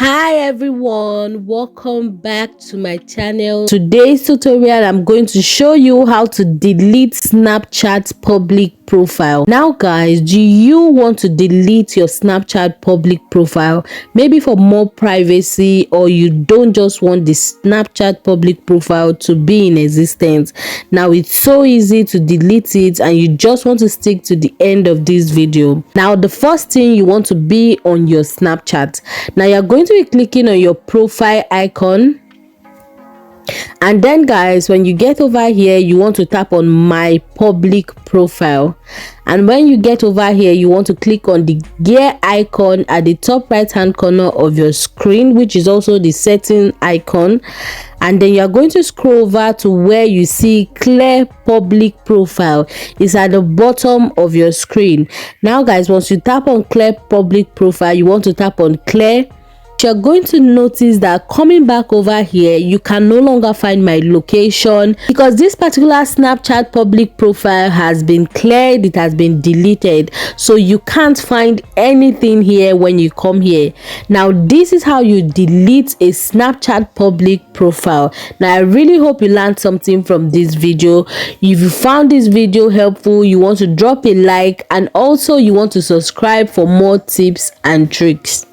Hi everyone, welcome back to my channel. Today's tutorial I'm going to show you how to delete Snapchat public profile. Now guys, do you want to delete your Snapchat public profile, maybe for more privacy, or you don't just want the Snapchat public profile to be in existence? Now it's so easy to delete it and you just want to stick to the end of this video. Now the first thing, you want to be on your Snapchat. Now you're going to be clicking on your profile icon, and then guys, when you get over here, you want to tap on my public profile, and when you get over here, you want to click on the gear icon at the top right hand corner of your screen, which is also the setting icon, and then you're going to scroll over to where you see clear public profile. It's at the bottom of your screen. Now guys, once you tap on clear public profile, you want to tap on clear. You're going to notice that coming back over here, you can no longer find my location because this particular Snapchat public profile has been cleared, it has been deleted, so you can't find anything here when you come here. Now this is how you delete a Snapchat public profile. Now I really hope you learned something from this video. If you found this video helpful, you want to drop a like, and also you want to subscribe for more tips and tricks.